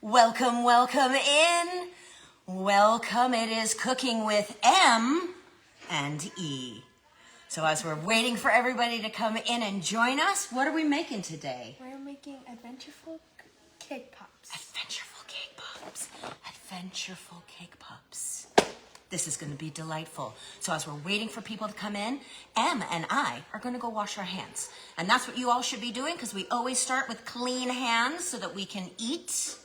Welcome, welcome in. Welcome, it is Cooking with M and E. So as we're waiting for everybody to come in and join us, what are we making today? We're making Adventureful cake pops. Adventureful cake pops. Adventureful cake pops. This is going to be delightful. So as we're waiting for people to come in, Em and I are going to go wash our hands. And that's what you all should be doing because we always start with clean hands so that we can eat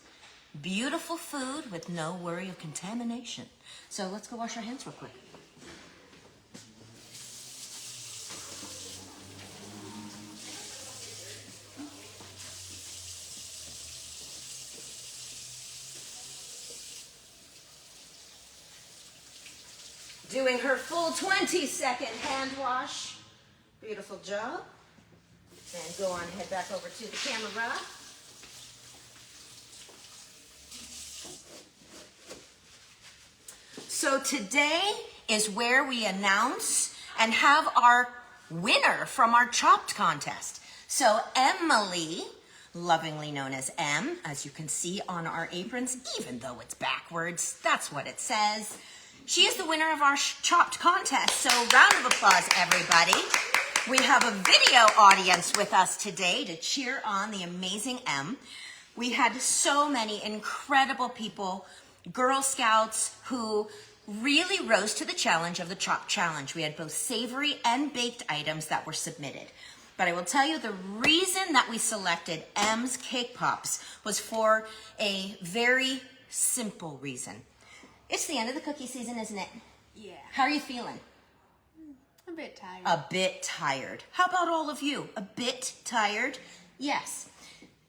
beautiful food with no worry of contamination. So let's go wash our hands real quick. Doing her full 20-second hand wash. Beautiful job. And go on, head back over to the camera. So today is where we announce and have our winner from our chopped contest. So Emily, lovingly known as M, as you can see on our aprons, even though it's backwards, that's what it says. She is the winner of our chopped contest. So round of applause, everybody. We have a video audience with us today to cheer on the amazing M. We had so many incredible people, Girl Scouts, who really rose to the challenge of the chopped challenge. We had both savory and baked items that were submitted. But I will tell you the reason that we selected M's Cake Pops was for a very simple reason. It's the end of the cookie season, isn't it? Yeah. How are you feeling? A bit tired. A bit tired. How about all of you? A bit tired? Yes.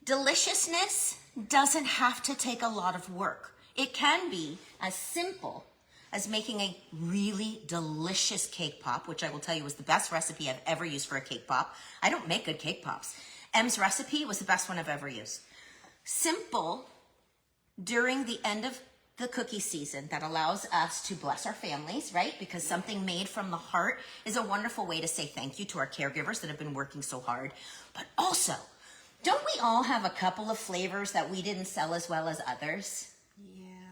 Deliciousness doesn't have to take a lot of work. It can be as simple as making a really delicious cake pop, which I will tell you was the best recipe I've ever used for a cake pop. I don't make good cake pops. M's recipe was the best one I've ever used. Simple during the end of the cookie season that allows us to bless our families, right? Because something made from the heart is a wonderful way to say thank you to our caregivers that have been working so hard. But also, don't we all have a couple of flavors that we didn't sell as well as others?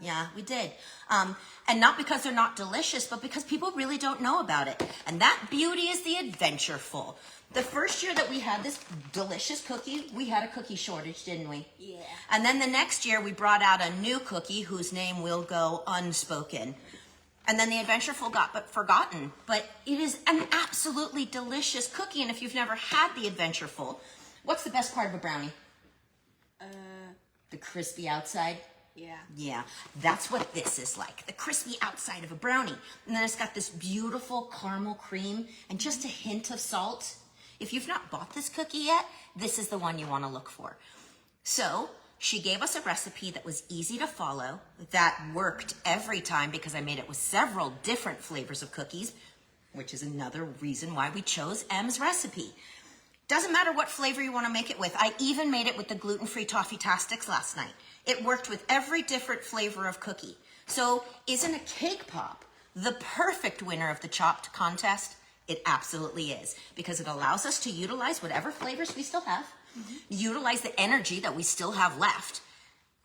Yeah, we did. And not because they're not delicious, but because people really don't know about it. And that beauty is the Adventureful. The first year that we had this delicious cookie, we had a cookie shortage, didn't we? Yeah. And then the next year we brought out a new cookie whose name will go unspoken. And then the Adventureful got forgotten. But it is an absolutely delicious cookie. And if you've never had the Adventureful, what's the best part of a brownie? The crispy outside. Yeah. Yeah, that's what this is like, the crispy outside of a brownie. And then it's got this beautiful caramel cream and just a hint of salt. If you've not bought this cookie yet, this is the one you want to look for. So she gave us a recipe that was easy to follow, that worked every time because I made it with several different flavors of cookies, which is another reason why we chose M's recipe. Doesn't matter what flavor you want to make it with. I even made it with the gluten-free Toffee-tastics last night. It worked with every different flavor of cookie. So isn't a cake pop the perfect winner of the chopped contest? It absolutely is, because it allows us to utilize whatever flavors we still have, utilize the energy that we still have left,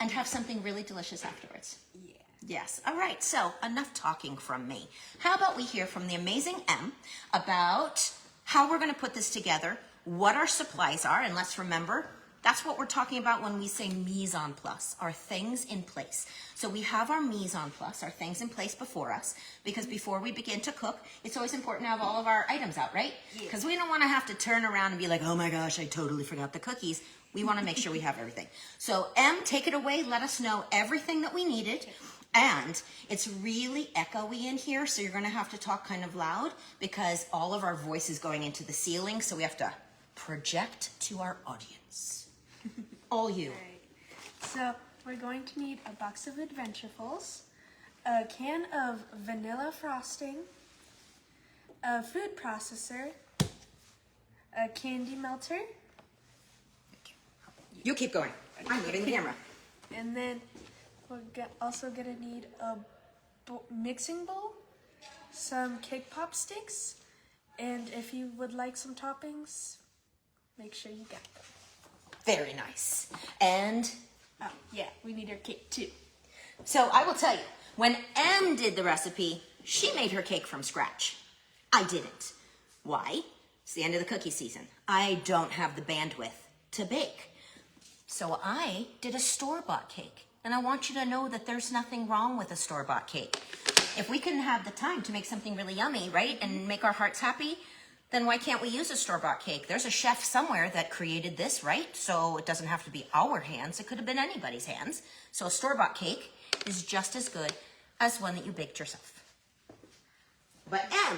and have something really delicious afterwards. Yeah. Yes. All right. So enough talking from me. How about we hear from the amazing M about how we're going to put this together, what our supplies are, and let's remember, that's what we're talking about when we say mise en place, our things in place. So we have our mise en place, our things in place before us, because before we begin to cook, it's always important to have all of our items out, right? Because we don't want to have to turn around and be like, oh my gosh, I totally forgot the cookies. We want to make sure we have everything. So M, take it away. Let us know everything that we needed. And it's really echoey in here, so you're going to have to talk kind of loud because all of our voice is going into the ceiling, so we have to project to our audience. All you. All right. So we're going to need a box of Adventurefuls, a can of vanilla frosting, a food processor, a candy melter. You keep going. I'm moving the camera. And then we're also going to need a mixing bowl, some cake pop sticks, and if you would like some toppings, make sure you get them. Very nice. And Yeah, we need our cake too. So I will tell you, when Em did the recipe, she made her cake from scratch. I didn't. Why? It's the end of the cookie season. I don't have the bandwidth to bake. So I did a store-bought cake. And I want you to know that there's nothing wrong with a store-bought cake. If we can have the time to make something really yummy, right, and make our hearts happy, then why can't we use a store-bought cake? There's a chef somewhere that created this, right? So it doesn't have to be our hands. It could have been anybody's hands. So a store-bought cake is just as good as one that you baked yourself. But Em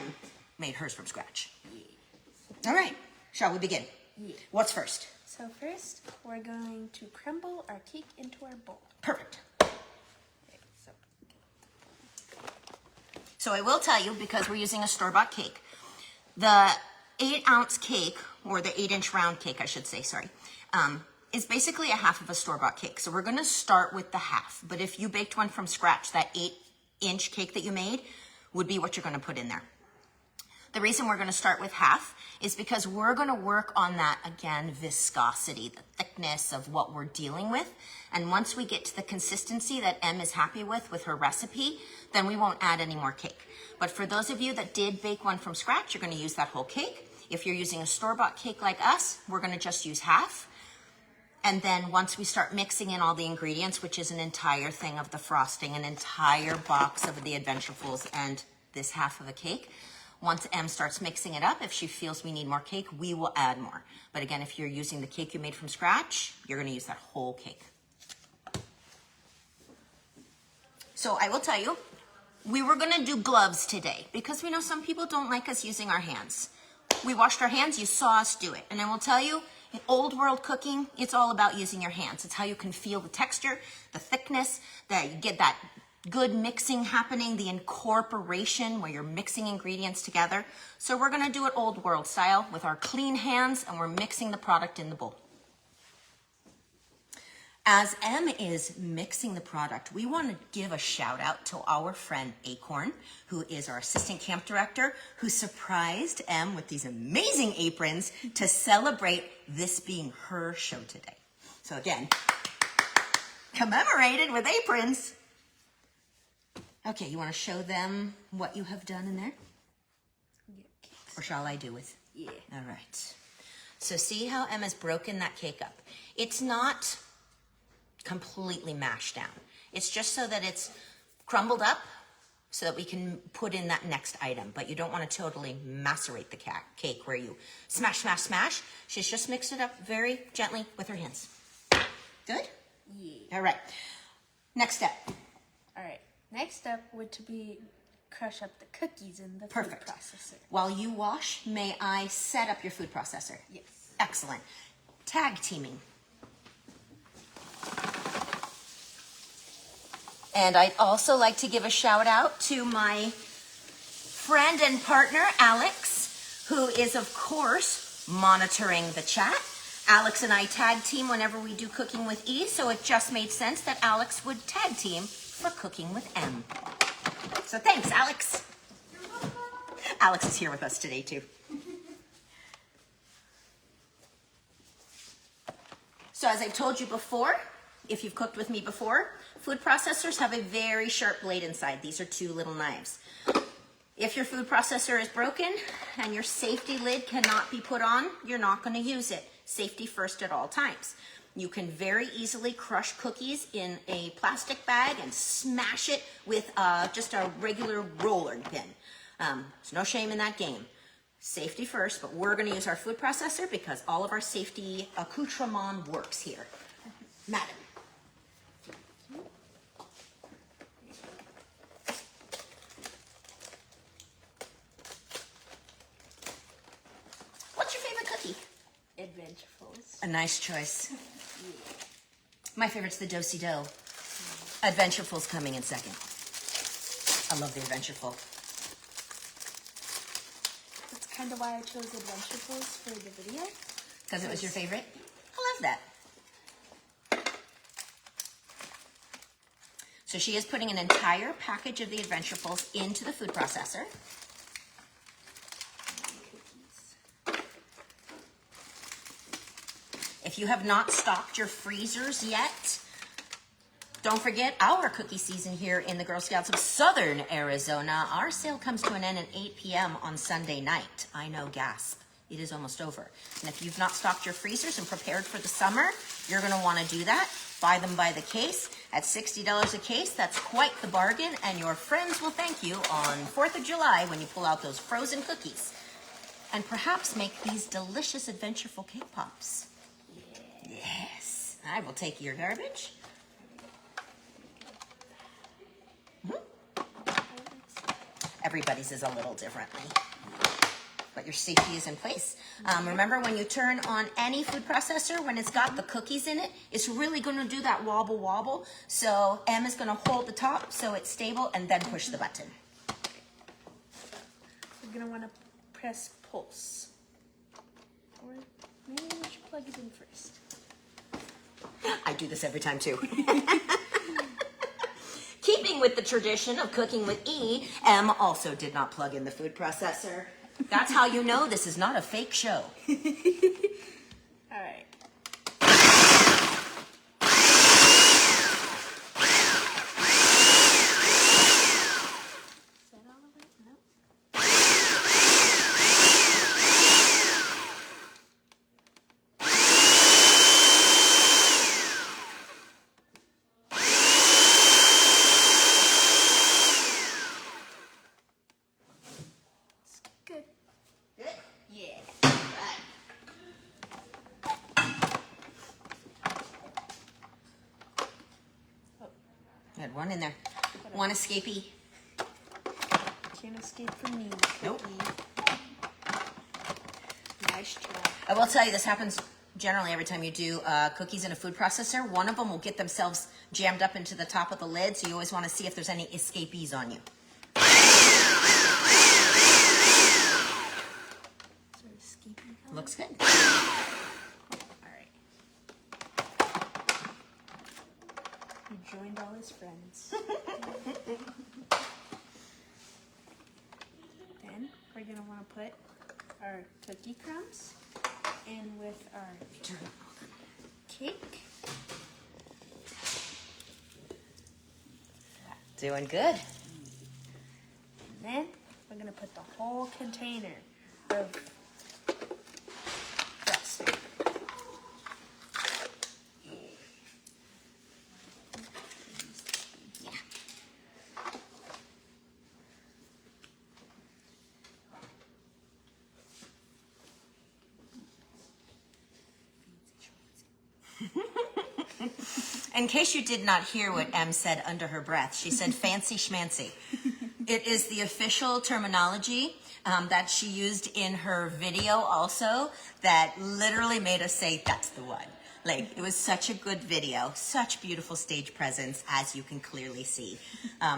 made hers from scratch. All right, shall we begin? Yeah. What's first? So first, we're going to crumble our cake into our bowl. Perfect. Okay, So I will tell you, because we're using a store-bought cake, the 8-ounce cake, or the 8-inch round cake, I should say, sorry, is basically a half of a store-bought cake. So we're gonna start with the half. But if you baked one from scratch, that 8-inch cake that you made would be what you're gonna put in there. The reason we're gonna start with half is because we're gonna work on that, again, viscosity, the thickness of what we're dealing with. And once we get to the consistency that Em is happy with her recipe, then we won't add any more cake. But for those of you that did bake one from scratch, you're gonna use that whole cake. If you're using a store-bought cake like us, we're gonna just use half. And then once we start mixing in all the ingredients, which is an entire thing of the frosting, an entire box of the Adventurefuls, and this half of a cake, once Em starts mixing it up, if she feels we need more cake, we will add more. But again, if you're using the cake you made from scratch, you're gonna use that whole cake. So I will tell you, we were gonna do gloves today because we know some people don't like us using our hands. We washed our hands, you saw us do it. And I will tell you, in old world cooking, it's all about using your hands. It's how you can feel the texture, the thickness, that you get that good mixing happening, the incorporation where you're mixing ingredients together. So we're gonna do it old world style with our clean hands, and we're mixing the product in the bowl. As Em is mixing the product, we want to give a shout out to our friend Acorn, who is our assistant camp director, who surprised Em with these amazing aprons to celebrate this being her show today. So again, commemorated with aprons. Okay, you want to show them what you have done in there? yeah. Or shall I do it? Yeah. All right. So see how Em has broken that cake up. It's not completely mashed down. It's just so that it's crumbled up so that we can put in that next item. But you don't want to totally macerate the cake where you smash, smash, smash. She's just mixed it up very gently with her hands. Good? Yeah. All right. Next step. All right. Next step would to be crush up the cookies in the Perfect. food processor. While you wash, may I set up your food processor? Yes. Excellent. Tag teaming. And I'd also like to give a shout out to my friend and partner, Alex, who is, of course, monitoring the chat. Alex and I tag team whenever we do Cooking with E, so it just made sense that Alex would tag team for Cooking with M. So thanks, Alex. Alex is here with us today, too. So as I've told you before, if you've cooked with me before, food processors have a very sharp blade inside. These are 2 little knives. If your food processor is broken and your safety lid cannot be put on, you're not going to use it. Safety first at all times. You can very easily crush cookies in a plastic bag and smash it with just a regular rolling pin. There's no shame in that game. Safety first, but we're going to use our food processor because all of our safety accoutrement works here. Madam. What's your favorite cookie? Adventurefuls. A nice choice. My favorite's the Do-si-do. Adventureful's coming in second. I love the Adventureful. That's kind of why I chose Adventurefuls for the video. Because it was your favorite? I love that. So she is putting an entire package of the Adventurefuls into the food processor. If you have not stocked your freezers yet, Don't forget our cookie season here in the Girl Scouts of Southern Arizona. Our sale comes to an end at 8 p.m. on Sunday night. I know, gasp. It is almost over. And if you've not stocked your freezers and prepared for the summer, you're going to want to do that. Buy them by the case at $60 a case. That's quite the bargain, and your friends will thank you on 4th of July when you pull out those frozen cookies. And perhaps make these delicious Adventureful cake pops. Yes. I will take your garbage. Everybody's is a little differently, but your safety is in place. Remember, when you turn on any food processor, when it's got the cookies in it, it's really going to do that wobble wobble. So Em is going to hold the top so it's stable and then push the button. You're going to want to press pulse. Or maybe we should plug it in first. I do this every time too. Keeping with the tradition of cooking with E, Em also did not plug in the food processor. That's how you know this is not a fake show. All right. Is that all of it? No. Good. Good? Yeah. Had one in there. One escapee. Can't escape from me. Nope. Cookie. Nice job. I will tell you, this happens generally every time you do cookies in a food processor. One of them will get themselves jammed up into the top of the lid, so you always want to see if there's any escapees on you. So escaping color. Looks good. All right. He joined all his friends. Then we're gonna want to put our cookie crumbs in with our cake. Doing good. And then we're gonna put the whole container of frosting. In case you did not hear what Em said under her breath, she said fancy schmancy. It is the official terminology that she used in her video also that literally made us say, that's the one. Like, it was such a good video, such beautiful stage presence, as you can clearly see.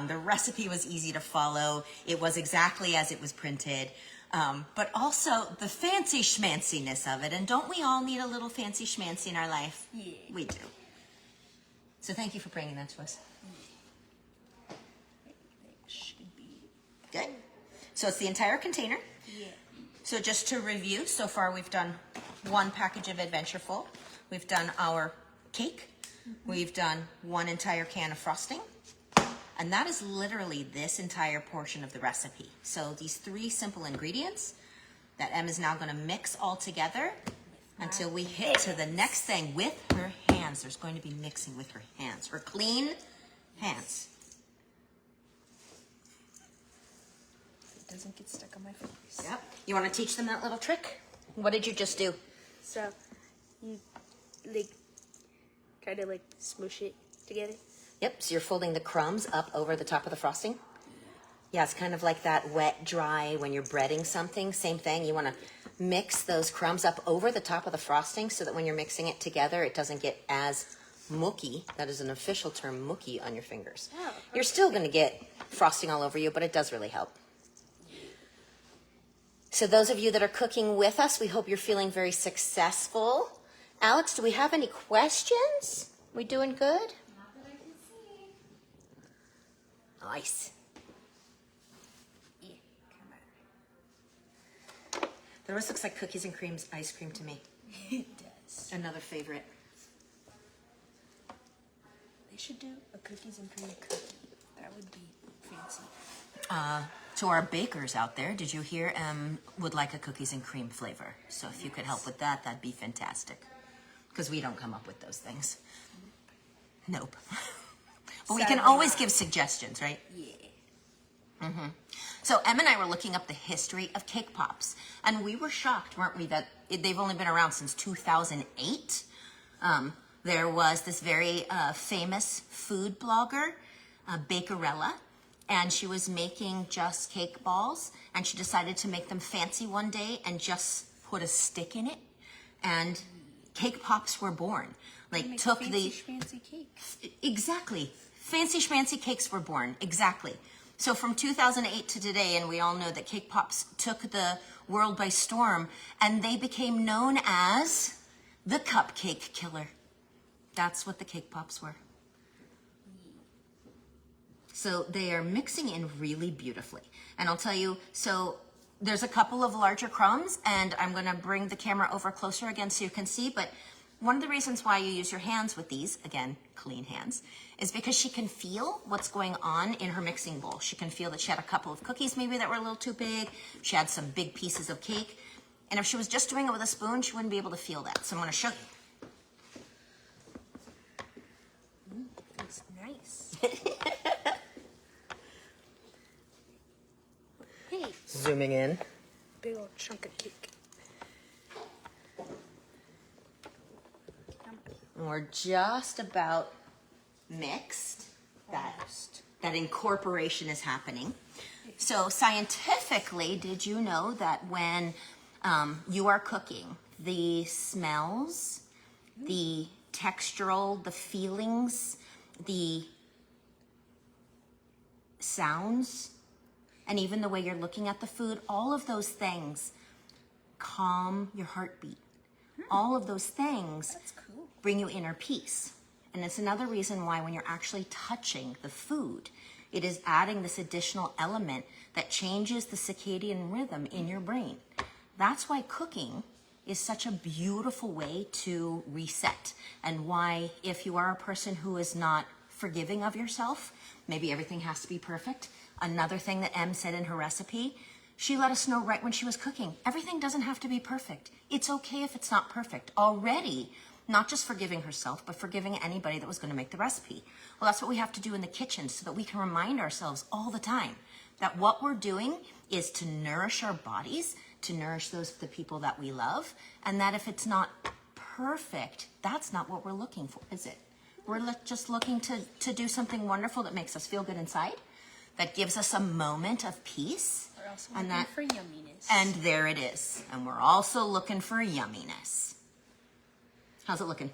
The recipe was easy to follow. It was exactly as it was printed. But also the fancy schmanciness of it. And don't we all need a little fancy schmancy in our life? Yeah. We do. So thank you for bringing that to us. Should be. Good. So it's the entire container. Yeah. So just to review, so far we've done one package of Adventureful. We've done our cake. We've done one entire can of frosting. And that is literally this entire portion of the recipe. So these three simple ingredients that Em is now going to mix all together until we hit to the next thing with her hands. There's going to be mixing with her hands, her clean hands. It doesn't get stuck on my fingers. Yep. You want to teach them that little trick? What did you just do? So you like kind of like smoosh it together. Yep, so you're folding the crumbs up over the top of the frosting. Yeah, it's kind of like that wet, dry, when you're breading something, same thing. You want to mix those crumbs up over the top of the frosting so that when you're mixing it together, it doesn't get as mooky. That is an official term, mooky, on your fingers. Oh, okay. You're still going to get frosting all over you, but it does really help. So those of you that are cooking with us, we hope you're feeling very successful. Alex, do we have any questions? We doing good? Not that I can see. Nice. Yeah, come The rest looks like cookies and creams ice cream to me. on. It does. Another favorite. They should do a cookies and cream cookie. That would be fancy. To our bakers out there, did you hear would like a cookies and cream flavor? So if you could help with that, that'd be fantastic. Because we don't come up with those things. Nope. But we can Sadly always not. give suggestions, right? Yeah. So Em and I were looking up the history of cake pops, and we were shocked, weren't we, that they've only been around since 2008. There was this very famous food blogger, Bakerella, and she was making just cake balls, and she decided to make them fancy one day and just put a stick in it, and cake pops were born. Like Make took fancy the schmancy cake. exactly fancy schmancy cakes were born exactly. So from 2008 to today, and we all know that cake pops took the world by storm, and they became known as the cupcake killer. That's what the cake pops were. So they are mixing in really beautifully. And I'll tell you, so there's a couple of larger crumbs, and I'm gonna bring the camera over closer again so you can see, but one of the reasons why you use your hands with these, again, clean hands, is because she can feel what's going on in her mixing bowl. She can feel that she had a couple of cookies maybe that were a little too big. She had some big pieces of cake. And if she was just doing it with a spoon, she wouldn't be able to feel that. So I'm gonna show you. It's nice. Hey, Zooming in. big old chunk of cake. And we're just about mixed. That incorporation is happening. So scientifically, did you know that when you are cooking, the smells, the textural, the feelings, the sounds, and even the way you're looking at the food, all of those things calm your heartbeat. All of those things That's cool. bring you inner peace. And it's another reason why when you're actually touching the food, it is adding this additional element that changes the circadian rhythm in your brain. That's why cooking is such a beautiful way to reset, and why if you are a person who is not forgiving of yourself, maybe everything has to be perfect. Another thing that Em said in her recipe, she let us know right when she was cooking, everything doesn't have to be perfect. It's okay if it's not perfect. Already, not just forgiving herself, but forgiving anybody that was going to make the recipe. Well, that's what we have to do in the kitchen so that we can remind ourselves all the time that what we're doing is to nourish our bodies, to nourish the people that we love, and that if it's not perfect, that's not what we're looking for, is it? We're just looking to do something wonderful that makes us feel good inside, that gives us a moment of peace. We're also And looking that- for yumminess. And there it is. And we're also looking for yumminess. How's it looking?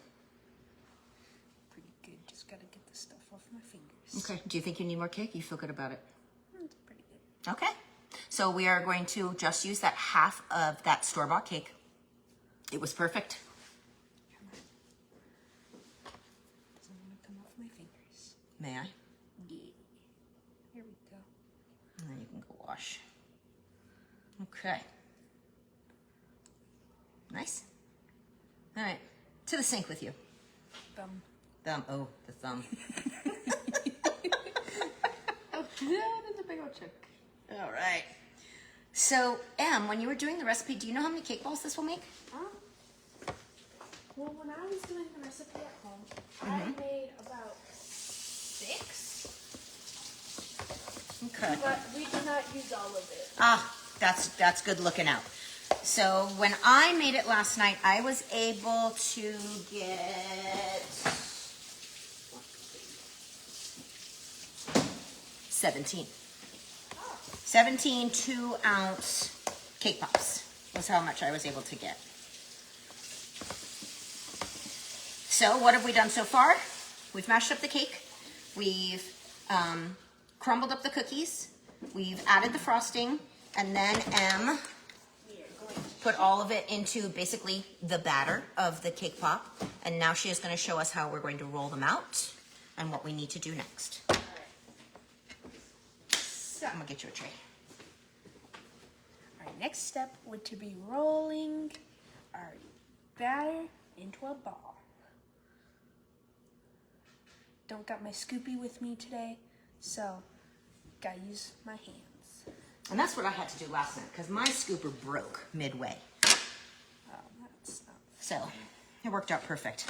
Pretty good. Just gotta get the stuff off my fingers. Okay. Do you think you need more cake? You feel good about it? It's pretty good. Okay. So we are going to just use that half of that store-bought cake. It was perfect. Doesn't want to come off my fingers. May I? Yeah. Here we go. And then you can go wash. Okay. Nice. All right. To the sink with you. Thumb. Thumb. Oh, the thumb. Oh, yeah, that's a big old chunk. All right. So, Em, when you were doing the recipe, do you know how many cake balls this will make? Well, when I was doing the recipe at home, I made about 6, Okay. but we did not use all of it. Ah, that's good looking out. So when I made it last night, I was able to get 17. 17 2-ounce cake pops was how much I was able to get. So what have we done so far? We've mashed up the cake. We've crumbled up the cookies. We've added the frosting. And then Em put all of it into basically the batter of the cake pop. And now she is going to show us how we're going to roll them out and what we need to do next. So, I'm going to get you a tray. our next step would to be rolling our batter into a ball. don't got my scoopy with me today, so gotta use my hands. And that's what I had to do last night because my scooper broke midway. Oh, that's not. So it worked out perfect.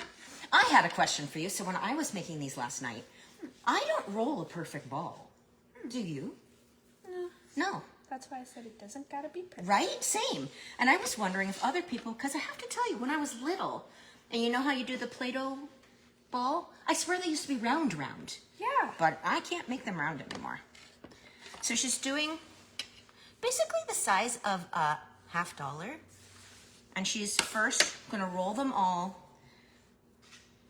I had a question for you. So when I was making these last night, I don't roll a perfect ball. Do you? No. No. That's why I said it doesn't gotta be perfect. Right? Same. And I was wondering if other people, because I have to tell you, when I was little, and you know how you do the Play-Doh ball? I swear they used to be round. Yeah. But I can't make them round anymore. So she's doing basically the size of a $50. And she's first going to roll them all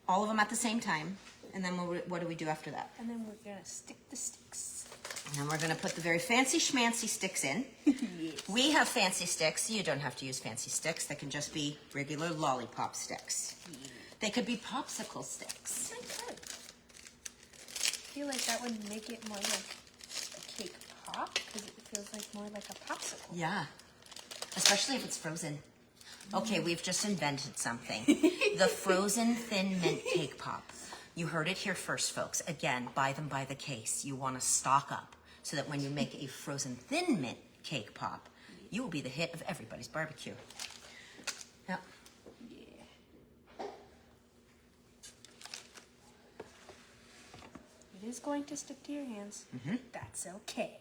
of them at the same time. And then what do we do after that? And then we're gonna stick the sticks. And then we're going to put the very fancy schmancy sticks in. Yes. We have fancy sticks. You don't have to use fancy sticks. They can just be regular lollipop sticks. They could be popsicle sticks. I feel like that would make it more like a cake pop because it feels like more like a popsicle. Yeah, especially if it's frozen. Okay, we've just invented something. The frozen thin mint cake pop. You heard it here first, folks. Again, buy them by the case. You want to stock up so that when you make a frozen thin mint cake pop, you will be the hit of everybody's barbecue. Yep. Yeah. It is going to stick to your hands. Mm-hmm. That's okay.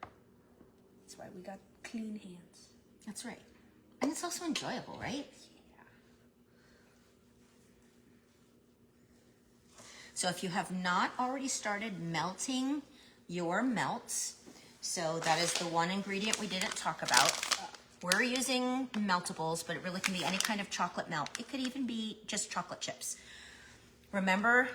That's why we got clean hands. That's right. And it's also enjoyable, right? Yeah. So if you have not already started melting your melts, so that is the one ingredient we didn't talk about. We're using meltables, but it really can be any kind of chocolate melt. It could even be just chocolate chips. Remember,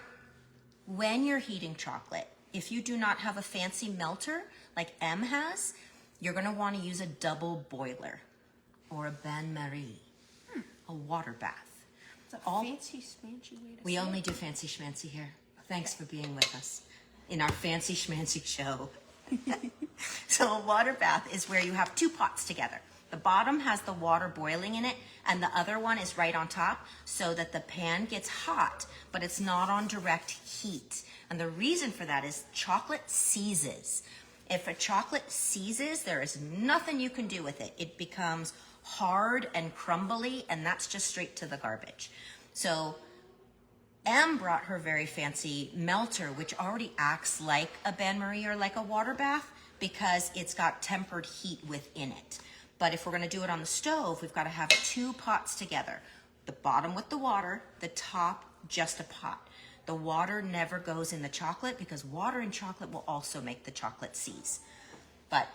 when you're heating chocolate, if you do not have a fancy melter like Em has, you're gonna wanna use a double boiler or a bain-marie, a water bath. It's a fancy, smancy way to We say only it. do fancy schmancy here. Thanks for being with us in our fancy schmancy show. So a water bath is where you have two pots together. The bottom has the water boiling in it, and the other one is right on top so that the pan gets hot, but it's not on direct heat. And the reason for that is chocolate seizes. If a chocolate seizes, there is nothing you can do with it. It becomes hard and crumbly, and that's just straight to the garbage. So Em brought her very fancy melter, which already acts like a bain-marie or like a water bath because it's got tempered heat within it. But if we're gonna do it on the stove, we've gotta have two pots together. The bottom with the water, the top just a pot. The water never goes in the chocolate because water and chocolate will also make the chocolate seize. But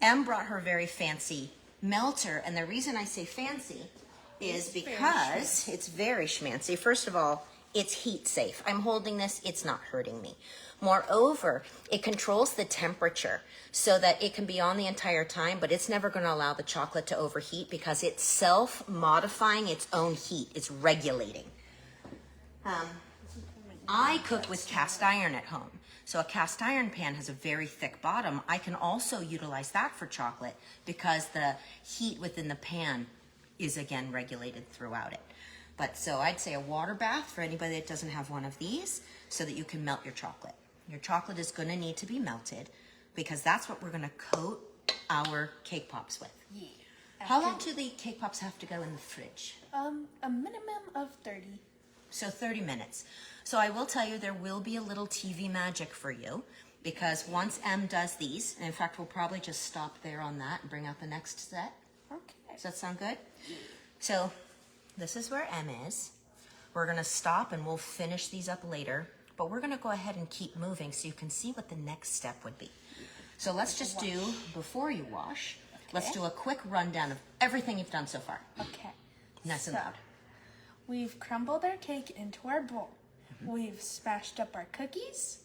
Em brought her very fancy melter, and the reason I say fancy is because it's very schmancy. First of all, it's heat safe. I'm holding this, it's not hurting me. Moreover, it controls the temperature so that it can be on the entire time, but it's never gonna allow the chocolate to overheat because it's self-modifying its own heat. It's regulating. I cook with cast iron at home. So a cast iron pan has a very thick bottom. I can also utilize that for chocolate because the heat within the pan is again regulated throughout it. But so I'd say a water bath for anybody that doesn't have one of these so that you can melt your chocolate. Your chocolate is gonna need to be melted because that's what we're gonna coat our cake pops with. Yeah. How long do the cake pops have to go in the fridge? A minimum of 30. So 30 minutes. So I will tell you there will be a little TV magic for you because once Em does these, and in fact we'll probably just stop there on that and bring out the next set. Okay. Does that sound good? So this is where Em is. We're gonna stop and we'll finish these up later, but we're gonna go ahead and keep moving so you can see what the next step would be. So let's just do, before you wash, let's do a quick rundown of everything you've done so far. Okay. Nice and loud. We've crumbled our cake into our bowl. We've smashed up our cookies,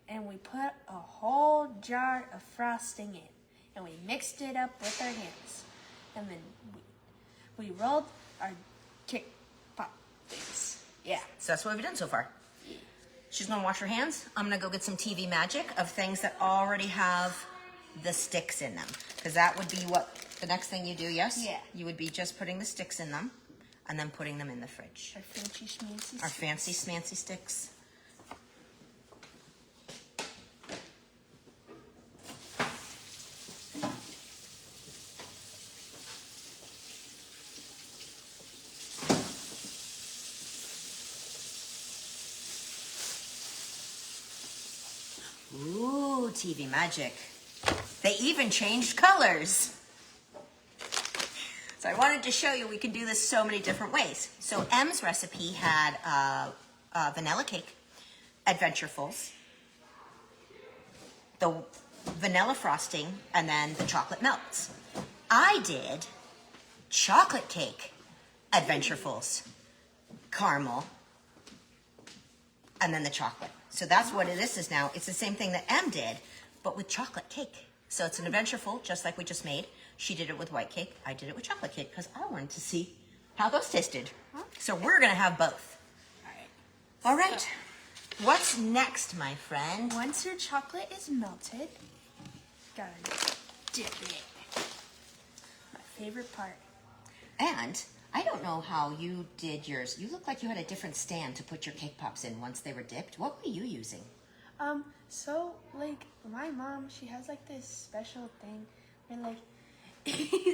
and we put a whole jar of frosting in, and we mixed it up with our hands. And then we rolled our cake pop things. Yeah. So that's what we've done so far. She's gonna wash her hands. I'm gonna go get some TV magic of things that already have the sticks in them. Because that would be what the next thing you do, yes? Yeah. You would be just putting the sticks in them and then putting them in the fridge. Our fancy schmancy Our sticks. fancy smancy sticks. Ooh, TV magic. They even changed colors. So I wanted to show you we can do this so many different ways. So M's recipe had vanilla cake, Adventurefuls, the vanilla frosting, and then the chocolate melts. I did chocolate cake, Adventurefuls, caramel, and then the chocolate. So that's what this is now. It's the same thing that M did, but with chocolate cake. So it's an Adventureful, just like we just made. She did it with white cake. I did it with chocolate cake because I wanted to see how those tasted. So we're going to have both. All right. What's next, my friend? Once your chocolate is melted, gotta dip it. My favorite part. And I don't know how you did yours. You look like you had a different stand to put your cake pops in once they were dipped. What were you using? So like my mom, she has like this special thing where like,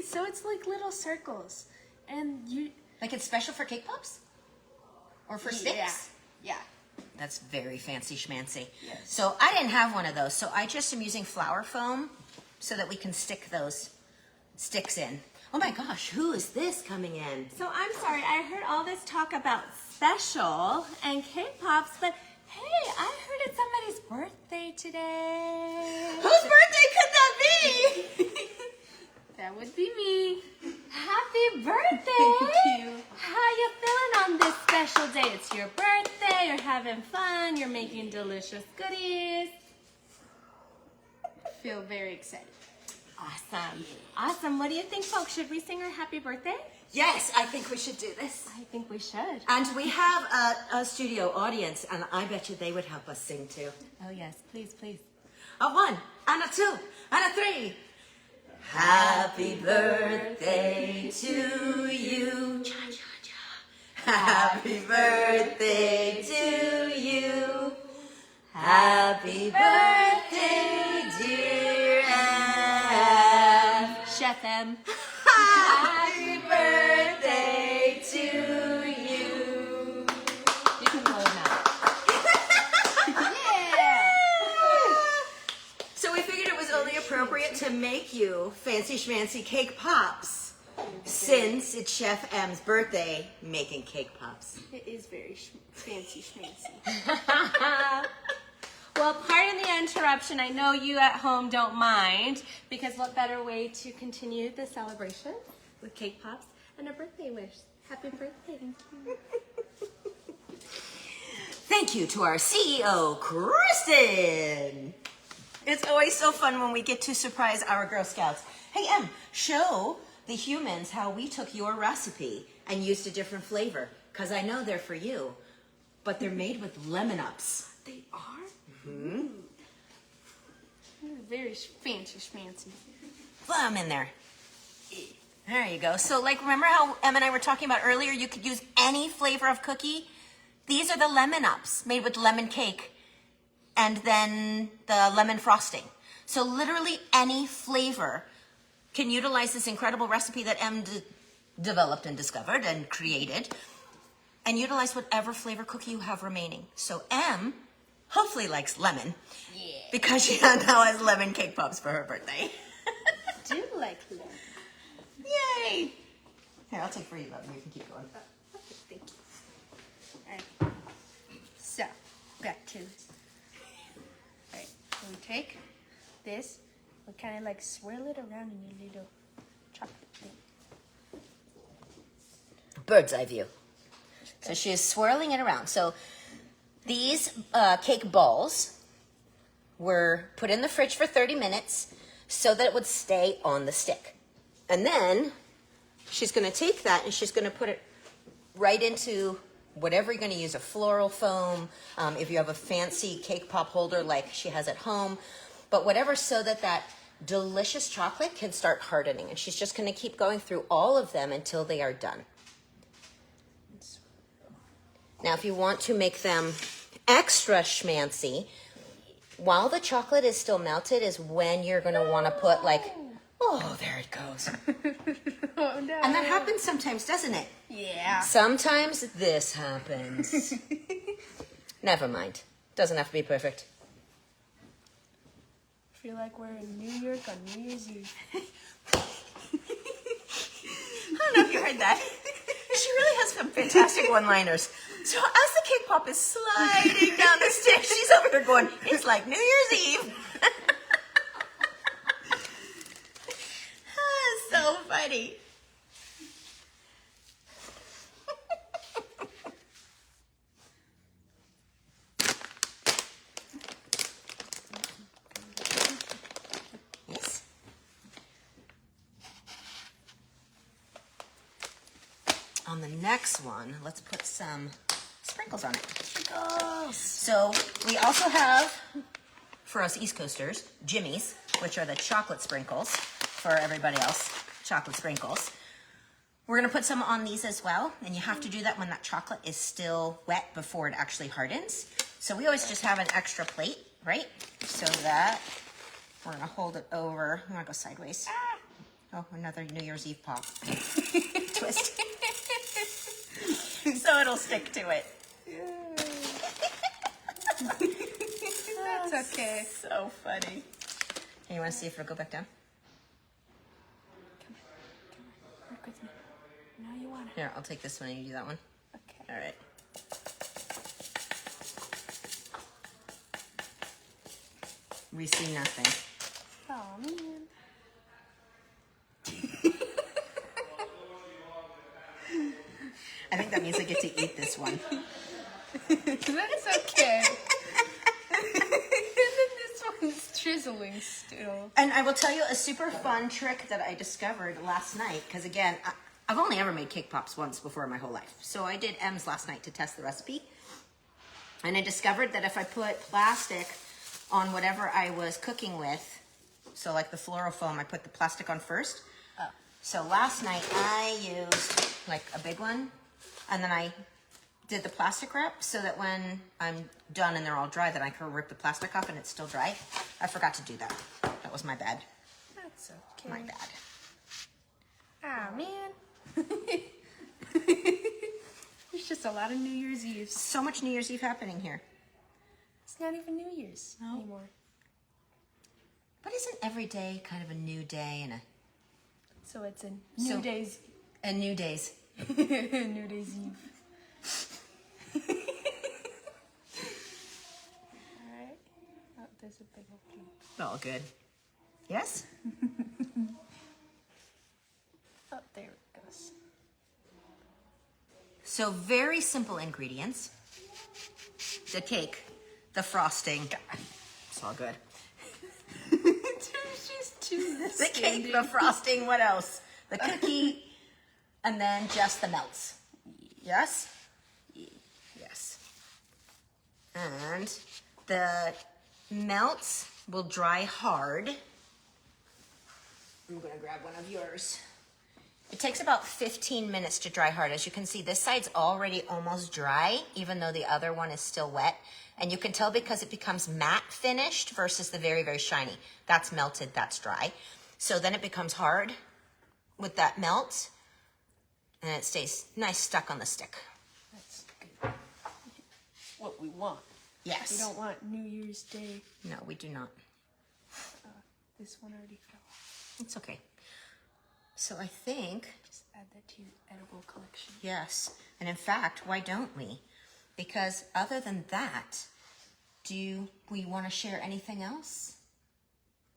so it's like little circles, and you. Like it's special for cake pops? Or for sticks? Yeah. That's very fancy schmancy. Yes. So I didn't have one of those. So I just am using flour foam so that we can stick those sticks in. Oh my gosh, who is this coming in? So I'm sorry, I heard all this talk about special and cake pops, but hey, I heard it's somebody's birthday today. Whose birthday could that be? That would be me. Happy birthday! Thank you. How you feeling on this special day? It's your birthday, you're having fun, you're making delicious goodies. Feel very excited. Awesome. Awesome. What do you think, folks? Should we sing her happy birthday? Yes, I think we should do this. I think we should. And we have a studio audience, and I bet you they would help us sing too. Oh, yes. Please, please. A 1, and a 2, and a 3. Happy birthday to you. Cha, cha, cha. Happy birthday to you. Happy birthday, dear Anne. Chef M. Happy birthday to you. You can blow them out. So we figured it was only appropriate to make you fancy schmancy cake pops since it's Chef M's birthday making cake pops. It is very fancy schmancy. Well, pardon the interruption. I know you at home don't mind, because what better way to continue the celebration with cake pops and a birthday wish. Happy birthday. Thank you to our CEO, Kristen. It's always so fun when we get to surprise our Girl Scouts. Hey, Em, show the humans how we took your recipe and used a different flavor, because I know they're for you, but they're made with lemon ups. They are? Mm-hmm. Very fancy schmancy. Put them in there. There you go. So, like, remember how Em and I were talking about earlier, you could use any flavor of cookie? These are the lemon ups made with lemon cake and then the lemon frosting. So literally any flavor can utilize this incredible recipe that Em developed and discovered and created, and utilize whatever flavor cookie you have remaining. So Em hopefully likes lemon, because she now has lemon cake pops for her birthday. Do like lemon. Yay! Here, I'll take for you, love. You can keep going. Okay, thank you. Alright. So, back to this. Alright, so we take this, we kind of like swirl it around in your little chocolate thing. Bird's eye view. So she is swirling it around. So these cake balls were put in the fridge for 30 minutes so that it would stay on the stick. And then she's going to take that and she's going to put it right into whatever you're going to use, a floral foam, if you have a fancy cake pop holder like she has at home, but whatever, so that that delicious chocolate can start hardening. And she's just going to keep going through all of them until they are done. Now, if you want to make them extra schmancy, while the chocolate is still melted is when you're going to want to put like, oh, there it goes. Oh no. And that happens sometimes, doesn't it? Yeah. Sometimes this happens. Never mind. Doesn't have to be perfect. feel like we're in New York on New Year's Eve. I don't know if you heard that. She really has some fantastic one-liners. So as the cake pop is sliding down the stairs, she's over there going, it's like New Year's Eve. So funny. Yes. On the next one, let's put some sprinkles on it. Sprinkles. So we also have, for us East Coasters, Jimmy's, which are the chocolate sprinkles. For everybody else, chocolate sprinkles. We're gonna put some on these as well, and you have to do that when that chocolate is still wet before it actually hardens. So we always just have an extra plate, right? So that we're gonna hold it over. I'm gonna go sideways. Oh, another New Year's Eve pop. Twist. So it'll stick to it. That's okay. So funny. Hey, you wanna see if it'll go back down? Work with me. Now you want it. Here, I'll take this one and you do that one. Okay. All right. We see nothing. Oh man. I think that means I get to eat this one. That's okay. And then this one's drizzling still. And I will tell you a super fun trick that I discovered last night, because again, I've only ever made cake pops once before in my whole life. So I did M's last night to test the recipe. And I discovered that if I put plastic on whatever I was cooking with, so like the fluorofoam, I put the plastic on first. Oh. So last night I used like a big one, and then I did the plastic wrap so that when I'm done and they're all dry, then I can rip the plastic off and it's still dry. I forgot to do that. That was my bad. That's okay. My bad. Ah, man. There's just a lot of New Year's Eves. So much New Year's Eve happening here. It's not even New Year's anymore. But isn't every day kind of a new day and So it's a New Day's new days? New Day's Eve. Alright. Oh, there's a big old cube. All good. Yes? Oh, there it goes. So very simple ingredients. The cake, the frosting. It's all good. There's just two The cake, the frosting, what else? The cookie, and then just the melts. Yes? Yes. And the melts will dry hard. I'm gonna grab one of yours. It takes about 15 minutes to dry hard. As you can see, this side's already almost dry, even though the other one is still wet. And you can tell because it becomes matte finished versus the very, very shiny. That's melted, that's dry. So then it becomes hard with that melt, and it stays nice stuck on the stick. That's good. What we want. Yes. We don't want New Year's Day. No, we do not. This one already fell off. It's okay. So I think, Just add that to your edible collection. yes. And in fact, why don't we? Because other than that, do we want to share anything else?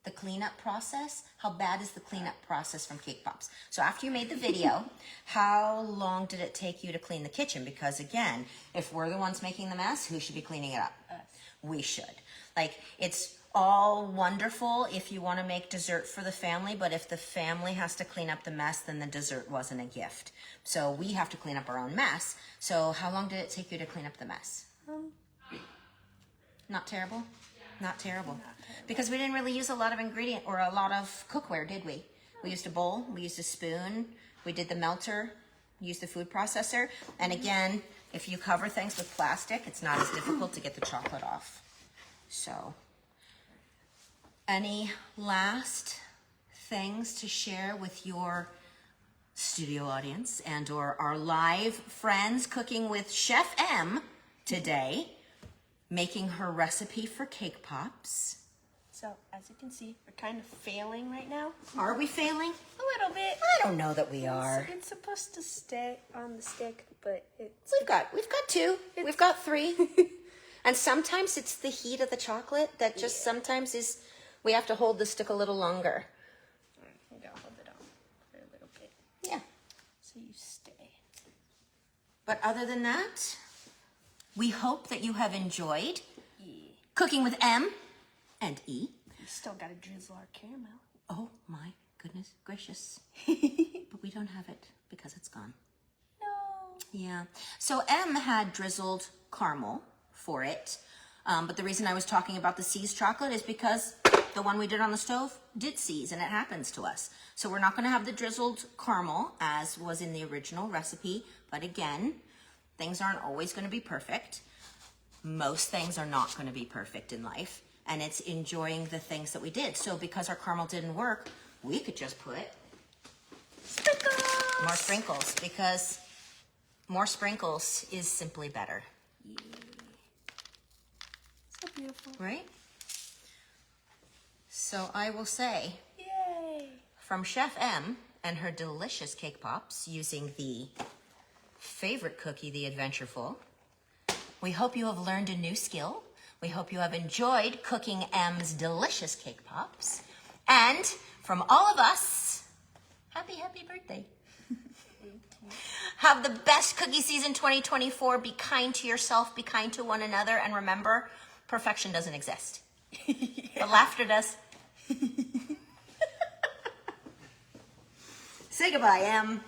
The cleanup process? How bad is the cleanup process from Cake Pops? So after you made the video, how long did it take you to clean the kitchen? Because again, if we're the ones making the mess, who should be cleaning it up? Us. We should. Like, it's all wonderful if you want to make dessert for the family, but if the family has to clean up the mess, then the dessert wasn't a gift. So we have to clean up our own mess. So how long did it take you to clean up the mess? Not terrible? Not terrible. Because we didn't really use a lot of ingredient or a lot of cookware, did we? We used a bowl, we used a spoon, we did the melter, used the food processor. And again, if you cover things with plastic, it's not as difficult to get the chocolate off. So, any last things to share with your studio audience and or our live friends cooking with Chef M today, making her recipe for cake pops? So as you can see, we're kind of failing right now. Are we failing? A little bit. I don't know that we are. It's supposed to stay on the stick, but it's We've got 2. We've got 3. And sometimes it's the heat of the chocolate that just sometimes is, we have to hold the stick a little longer. you gotta hold it on for a little bit Yeah. so you stay. But other than that, we hope that you have enjoyed Yeah. cooking with M and E. We still gotta drizzle our caramel. Oh my goodness gracious. But we don't have it because it's gone. No. Yeah. So M had drizzled caramel for it. But the reason I was talking about the C's chocolate is because the one we did on the stove did seize, and it happens to us. So we're not going to have the drizzled caramel as was in the original recipe. But again, things aren't always going to be perfect. Most things are not going to be perfect in life. And it's enjoying the things that we did. So because our caramel didn't work, we could just put Sprinkles. more sprinkles, because more sprinkles is simply better. So beautiful. Right? So I will say, Yay. from Chef M and her delicious cake pops using the favorite cookie, the Adventureful, we hope you have learned a new skill. We hope you have enjoyed cooking M's delicious cake pops. And from all of us, happy birthday. Have the best cookie season 2024. Be kind to yourself, be kind to one another, and remember, perfection doesn't exist. But laughter does. Say goodbye, Em.